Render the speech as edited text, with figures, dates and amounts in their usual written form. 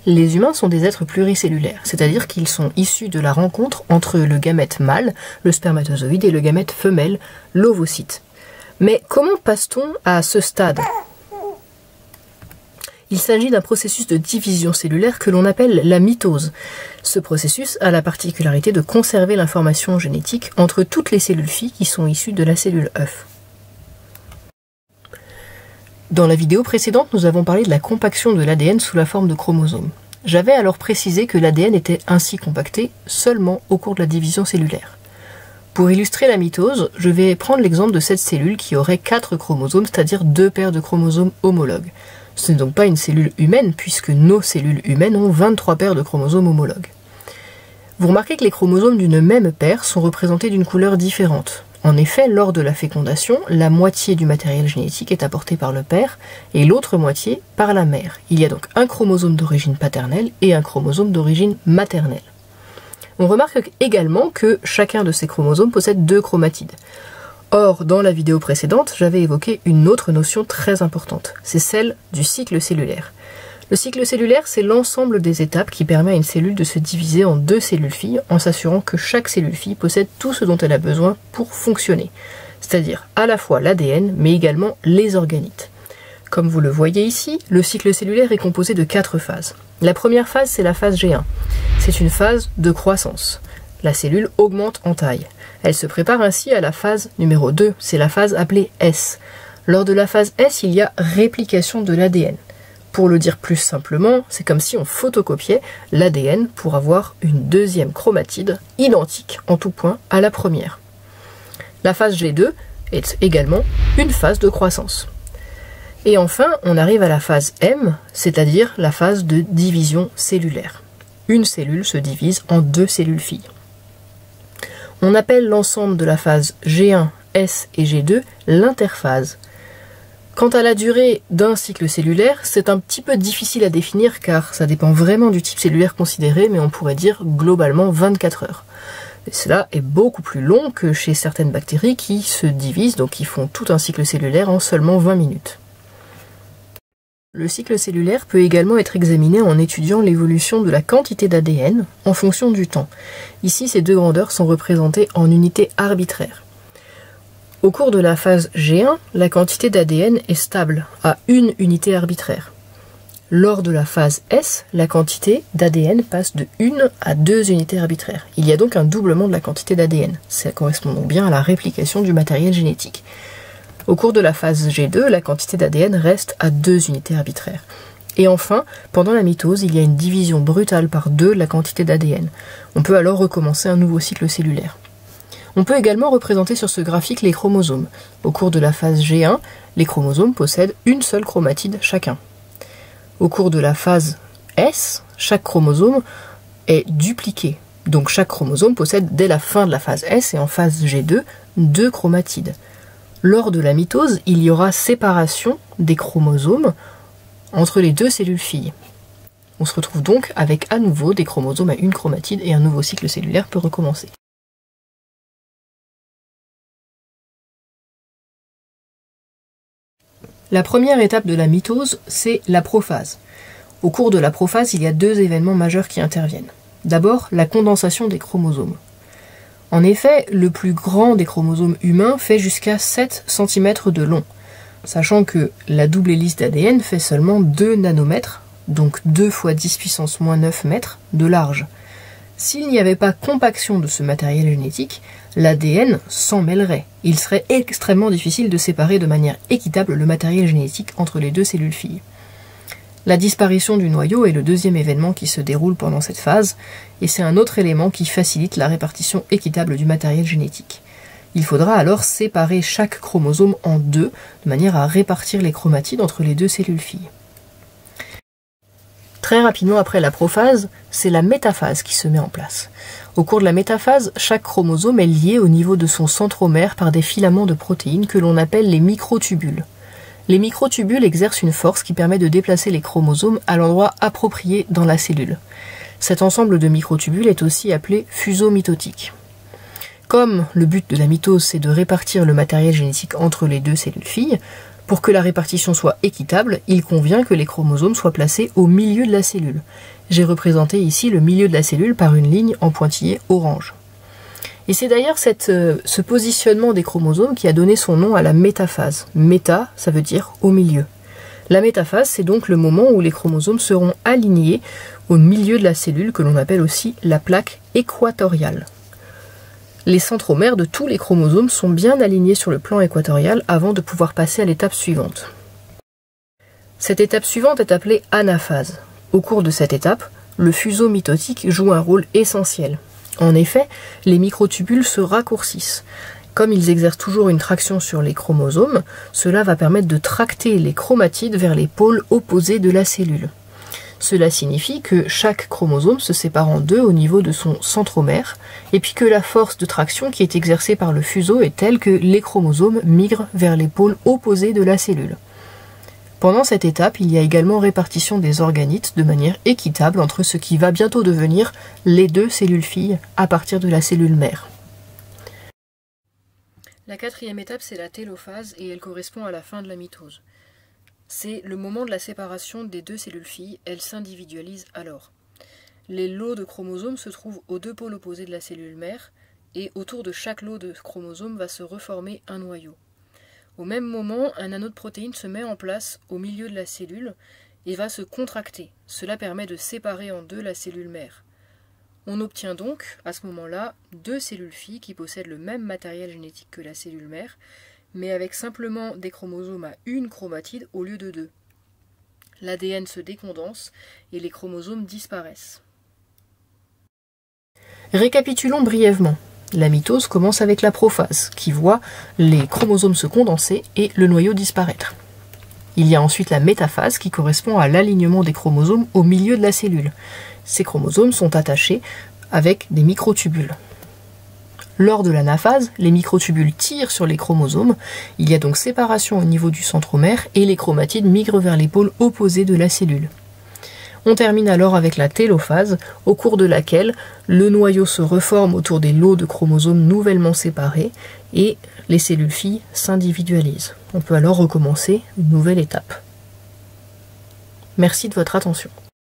Les humains sont des êtres pluricellulaires, c'est-à-dire qu'ils sont issus de la rencontre entre le gamète mâle, le spermatozoïde, et le gamète femelle, l'ovocyte. Mais comment passe-t-on à ce stade ? Il s'agit d'un processus de division cellulaire que l'on appelle la mitose. Ce processus a la particularité de conserver l'information génétique entre toutes les cellules filles qui sont issues de la cellule œuf. Dans la vidéo précédente, nous avons parlé de la compaction de l'ADN sous la forme de chromosomes. J'avais alors précisé que l'ADN était ainsi compacté seulement au cours de la division cellulaire. Pour illustrer la mitose, je vais prendre l'exemple de cette cellule qui aurait 4 chromosomes, c'est-à-dire 2 paires de chromosomes homologues. Ce n'est donc pas une cellule humaine, puisque nos cellules humaines ont 23 paires de chromosomes homologues. Vous remarquez que les chromosomes d'une même paire sont représentés d'une couleur différente. En effet, lors de la fécondation, la moitié du matériel génétique est apporté par le père et l'autre moitié par la mère. Il y a donc un chromosome d'origine paternelle et un chromosome d'origine maternelle. On remarque également que chacun de ces chromosomes possède 2 chromatides. Or, dans la vidéo précédente, j'avais évoqué une autre notion très importante, c'est celle du cycle cellulaire. Le cycle cellulaire, c'est l'ensemble des étapes qui permet à une cellule de se diviser en 2 cellules filles en s'assurant que chaque cellule fille possède tout ce dont elle a besoin pour fonctionner, c'est-à-dire à la fois l'ADN mais également les organites. Comme vous le voyez ici, le cycle cellulaire est composé de 4 phases. La première phase, c'est la phase G1. C'est une phase de croissance. La cellule augmente en taille. Elle se prépare ainsi à la phase numéro 2, c'est la phase appelée S. Lors de la phase S, il y a réplication de l'ADN. Pour le dire plus simplement, c'est comme si on photocopiait l'ADN pour avoir une deuxième chromatide identique en tout point à la première. La phase G2 est également une phase de croissance. Et enfin, on arrive à la phase M, c'est-à-dire la phase de division cellulaire. Une cellule se divise en 2 cellules filles. On appelle l'ensemble de la phase G1, S et G2 l'interphase. Quant à la durée d'un cycle cellulaire, c'est un petit peu difficile à définir car ça dépend vraiment du type cellulaire considéré, mais on pourrait dire globalement 24 heures. Et cela est beaucoup plus long que chez certaines bactéries qui se divisent, donc qui font tout un cycle cellulaire en seulement 20 minutes. Le cycle cellulaire peut également être examiné en étudiant l'évolution de la quantité d'ADN en fonction du temps. Ici, ces 2 grandeurs sont représentées en unités arbitraires. Au cours de la phase G1, la quantité d'ADN est stable à 1 unité arbitraire. Lors de la phase S, la quantité d'ADN passe de 1 à 2 unités arbitraires. Il y a donc un doublement de la quantité d'ADN. Ça correspond donc bien à la réplication du matériel génétique. Au cours de la phase G2, la quantité d'ADN reste à 2 unités arbitraires. Et enfin, pendant la mitose, il y a une division brutale par 2 de la quantité d'ADN. On peut alors recommencer un nouveau cycle cellulaire. On peut également représenter sur ce graphique les chromosomes. Au cours de la phase G1, les chromosomes possèdent une seule chromatide chacun. Au cours de la phase S, chaque chromosome est dupliqué. Donc chaque chromosome possède dès la fin de la phase S et en phase G2, 2 chromatides. Lors de la mitose, il y aura séparation des chromosomes entre les 2 cellules filles. On se retrouve donc avec à nouveau des chromosomes à 1 chromatide et un nouveau cycle cellulaire peut recommencer. La première étape de la mitose, c'est la prophase. Au cours de la prophase, il y a 2 événements majeurs qui interviennent. D'abord, la condensation des chromosomes. En effet, le plus grand des chromosomes humains fait jusqu'à 7 cm de long, sachant que la double hélice d'ADN fait seulement 2 nanomètres, donc 2 × 10 puissance moins 9 mètres de large. S'il n'y avait pas compaction de ce matériel génétique, l'ADN s'en mêlerait. Il serait extrêmement difficile de séparer de manière équitable le matériel génétique entre les 2 cellules filles. La disparition du noyau est le deuxième événement qui se déroule pendant cette phase, et c'est un autre élément qui facilite la répartition équitable du matériel génétique. Il faudra alors séparer chaque chromosome en 2, de manière à répartir les chromatides entre les 2 cellules filles. Très rapidement après la prophase, c'est la métaphase qui se met en place. Au cours de la métaphase, chaque chromosome est lié au niveau de son centromère par des filaments de protéines que l'on appelle les microtubules. Les microtubules exercent une force qui permet de déplacer les chromosomes à l'endroit approprié dans la cellule. Cet ensemble de microtubules est aussi appelé fuseau mitotique. Comme le but de la mitose c'est de répartir le matériel génétique entre les 2 cellules filles, Pour que la répartition soit équitable, il convient que les chromosomes soient placés au milieu de la cellule. J'ai représenté ici le milieu de la cellule par une ligne en pointillé orange. Et c'est d'ailleurs ce positionnement des chromosomes qui a donné son nom à la métaphase. Méta, ça veut dire au milieu. La métaphase, c'est donc le moment où les chromosomes seront alignés au milieu de la cellule, que l'on appelle aussi la plaque équatoriale. Les centromères de tous les chromosomes sont bien alignés sur le plan équatorial avant de pouvoir passer à l'étape suivante. Cette étape suivante est appelée anaphase. Au cours de cette étape, le fuseau mitotique joue un rôle essentiel. En effet, les microtubules se raccourcissent. Comme ils exercent toujours une traction sur les chromosomes, cela va permettre de tracter les chromatides vers les pôles opposés de la cellule. Cela signifie que chaque chromosome se sépare en deux au niveau de son centromère, et puis que la force de traction qui est exercée par le fuseau est telle que les chromosomes migrent vers les pôles opposés de la cellule. Pendant cette étape, il y a également répartition des organites de manière équitable entre ce qui va bientôt devenir les deux cellules filles à partir de la cellule mère. La quatrième étape, c'est la télophase et elle correspond à la fin de la mitose. C'est le moment de la séparation des deux cellules filles, elles s'individualisent alors. Les lots de chromosomes se trouvent aux deux pôles opposés de la cellule mère et autour de chaque lot de chromosomes va se reformer un noyau. Au même moment, un anneau de protéines se met en place au milieu de la cellule et va se contracter. Cela permet de séparer en deux la cellule mère. On obtient donc, à ce moment-là, deux cellules filles qui possèdent le même matériel génétique que la cellule mère, mais avec simplement des chromosomes à une chromatide au lieu de deux. L'ADN se décondense et les chromosomes disparaissent. Récapitulons brièvement. La mitose commence avec la prophase, qui voit les chromosomes se condenser et le noyau disparaître. Il y a ensuite la métaphase qui correspond à l'alignement des chromosomes au milieu de la cellule. Ces chromosomes sont attachés avec des microtubules. Lors de l'anaphase, les microtubules tirent sur les chromosomes, il y a donc séparation au niveau du centromère et les chromatides migrent vers les pôles opposés de la cellule. On termine alors avec la télophase, au cours de laquelle le noyau se reforme autour des lots de chromosomes nouvellement séparés et les cellules filles s'individualisent. On peut alors recommencer une nouvelle étape. Merci de votre attention.